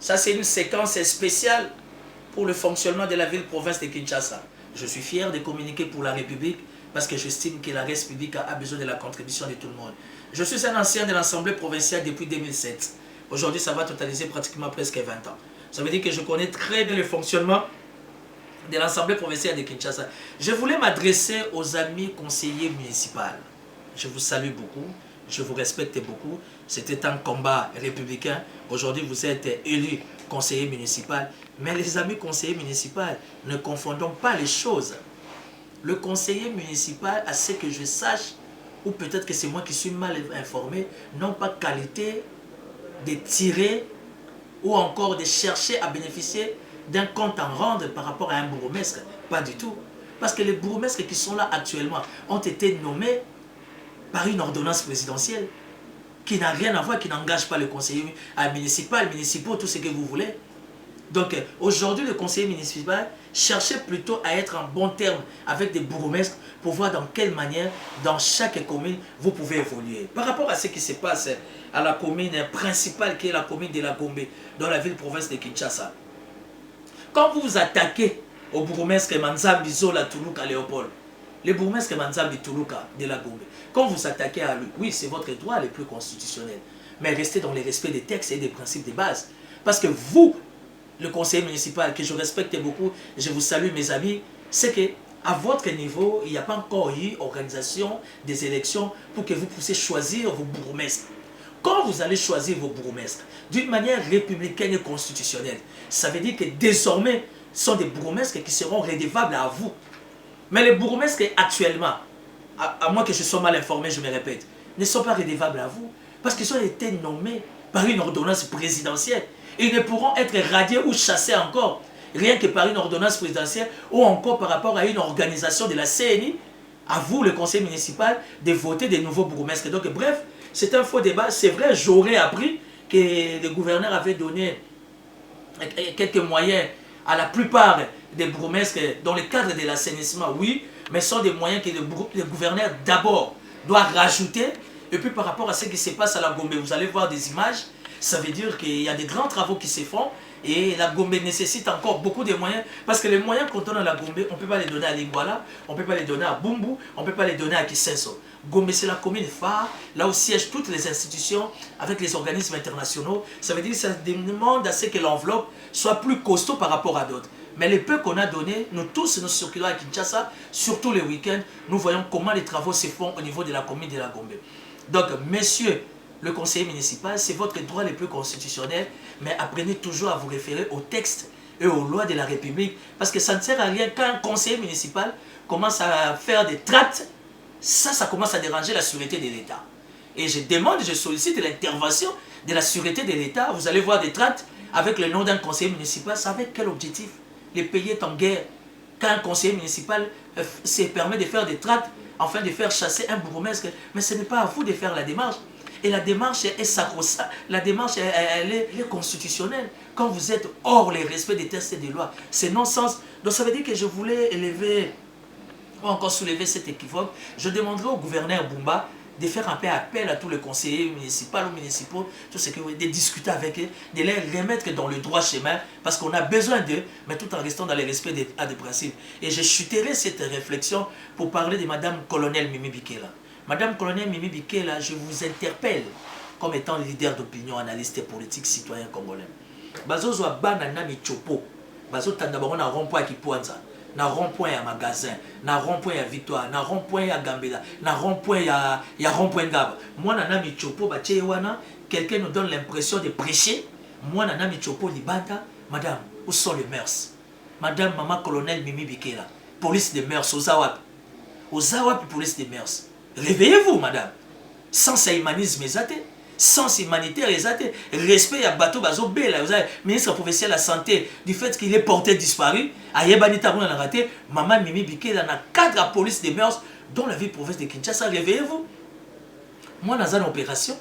Ça, c'est une séquence spéciale pour le fonctionnement de la ville-province de Kinshasa. Je suis fier de communiquer pour la République parce que j'estime que la République a besoin de la contribution de tout le monde. Je suis un ancien de l'Assemblée provinciale depuis 2007. Aujourd'hui, ça va totaliser pratiquement presque 20 ans. Ça veut dire que je connais très bien le fonctionnement de l'Assemblée provinciale de Kinshasa. Je voulais m'adresser aux amis conseillers municipaux. Je vous salue beaucoup, je vous respecte beaucoup. C'était un combat républicain. Aujourd'hui, vous êtes élu conseiller municipal. Mais les amis conseillers municipaux, ne confondons pas les choses. Le conseiller municipal, à ce que je sache, ou peut-être que c'est moi qui suis mal informé, n'ont pas qualité de tirer ou encore de chercher à bénéficier d'un compte en rendre par rapport à un bourgmestre. Pas du tout. Parce que les bourgmestres qui sont là actuellement ont été nommés par une ordonnance présidentielle qui n'a rien à voir, qui n'engage pas le conseiller municipal, municipal, tout ce que vous voulez. Donc aujourd'hui, le conseiller municipal cherchez plutôt à être en bon terme avec des bourgmestres pour voir dans quelle manière, dans chaque commune, vous pouvez évoluer. Par rapport à ce qui se passe à la commune principale qui est la commune de la Gombe, dans la ville-province de Kinshasa. Quand vous vous attaquez au bourgmestre Manzambi Zola Tuluka Léopold, le bourgmestre Manzambi Tuluka de la Gombe, quand vous attaquez à lui, oui, c'est votre droit le plus constitutionnel, mais restez dans le respect des textes et des principes de base. Parce que vous, le conseiller municipal, que je respecte beaucoup, je vous salue mes amis, c'est que à votre niveau, il n'y a pas encore eu organisation des élections pour que vous puissiez choisir vos bourgmestres. Quand vous allez choisir vos bourgmestres d'une manière républicaine et constitutionnelle, ça veut dire que désormais, ce sont des bourgmestres qui seront redevables à vous. Mais les bourgmestres actuellement, à moins que je sois mal informé, je me répète, ne sont pas redevables à vous parce qu'ils ont été nommés par une ordonnance présidentielle. Ils ne pourront être radiés ou chassés encore, rien que par une ordonnance présidentielle ou encore par rapport à une organisation de la CNI, à vous, le conseil municipal, de voter des nouveaux bourgmestres. Donc bref, c'est un faux débat. C'est vrai, j'aurais appris que le gouverneur avait donné quelques moyens à la plupart des bourgmestres dans le cadre de l'assainissement, oui, mais ce sont des moyens que le gouverneur d'abord doit rajouter. Et puis par rapport à ce qui se passe à la Gombe, vous allez voir des images, ça veut dire qu'il y a des grands travaux qui se font et la Gombe nécessite encore beaucoup de moyens parce que les moyens qu'on donne à la Gombe, on ne peut pas les donner à Lingwala, on ne peut pas les donner à Bumbu, on ne peut pas les donner à Kisenso. Gombe, c'est la commune phare, là où siègent toutes les institutions avec les organismes internationaux. Ça veut dire que ça demande à ce que l'enveloppe soit plus costaud par rapport à d'autres. Mais les peu qu'on a donné, nous tous, nous circulons à Kinshasa, surtout les week-ends, nous voyons comment les travaux se font au niveau de la commune de la Gombe. Donc, messieurs, le conseiller municipal, c'est votre droit le plus constitutionnel, mais apprenez toujours à vous référer aux textes et aux lois de la République, parce que ça ne sert à rien qu'un conseiller municipal commence à faire des tracts, ça commence à déranger la sûreté de l'État. Et je demande, je sollicite l'intervention de la sûreté de l'État. Vous allez voir des tracts avec le nom d'un conseiller municipal, c'est avec quel objectif? Le pays est en guerre. Quand un conseiller municipal se permet de faire des tracts afin de faire chasser un bourgmestre, mais ce n'est pas à vous de faire la démarche. Et la démarche est sacro-sainte, la démarche elle est constitutionnelle. Quand vous êtes hors les respects des textes et des lois, c'est non-sens. Donc ça veut dire que je voulais élever, ou encore soulever cet équivoque. Je demanderai au gouverneur Bumba de faire un peu appel à tous les conseillers municipaux ou municipaux, tout ce que, de discuter avec eux, de les remettre dans le droit chemin, parce qu'on a besoin d'eux, mais tout en restant dans les respects des principes. Et je chuterai cette réflexion pour parler de Madame Colonel Mimi Bikela. Madame Colonel Mimi Bikela, je vous interpelle comme étant leader d'opinion, analyste politique, citoyen congolais. Bazozo Banana Michopo, Bazo Tandabaron a rond-point qui pointe. Na rond-point à magasin, na rond-point à Victoire, na rond-point à Gambela, na rond-point à rond-point Gab. Moi nana Michopo wana, quelqu'un nous donne l'impression de prêcher. Moi nana Michopo libanda, madame, où sont les mœurs? Madame maman colonel Mimi Bikela, police des mœurs aux Zawap police des mœurs. Réveillez-vous madame. Sans humanisme exaté. Sens humanitaire exaté, respect à bateau bazo bela, vous avez ministre provincial de la santé du fait qu'il est porté disparu, à Yebanita on a raté, maman Mimi Biké dans la cadre à police des mœurs dans la ville province de Kinshasa, réveillez-vous. Moi dans une opération,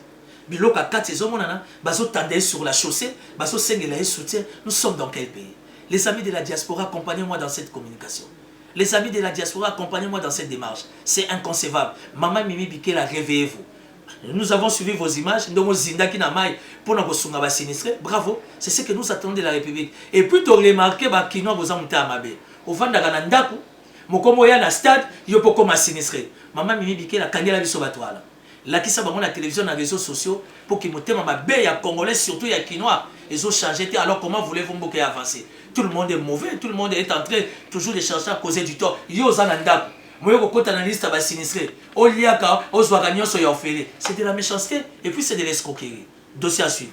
biloko à 4 saisons monana, bazo tendait sur la chaussée, bazo sengela soutien, nous sommes dans quel pays? Les amis de la diaspora, accompagnez-moi dans cette communication. Les amis de la diaspora, accompagnez-moi dans cette démarche. C'est inconcevable. Maman Mimi Biké, réveillez-vous. Nous avons suivi vos images. Bravo, c'est ce que nous attendons de la République. Et puis, tu as remarqué que nous avons monté à Mabé. Au fond de la Ndaku, mokomo ya na stade, yo poko ma sinistré. Maman Mimi Biké la kangela biso batwala. La qui ça la télévision, les réseaux sociaux, pour qu'ils montent ma bé, ya Congolais, surtout ya Kinois. Ils ont changé. Alors, comment voulez-vous avancer? Tout le monde est mauvais, tout le monde est en train toujours de chercher à causer du tort. Yo Zanandaku. C'est de la méchanceté et puis c'est de l'escroquerie. Dossier à suivre.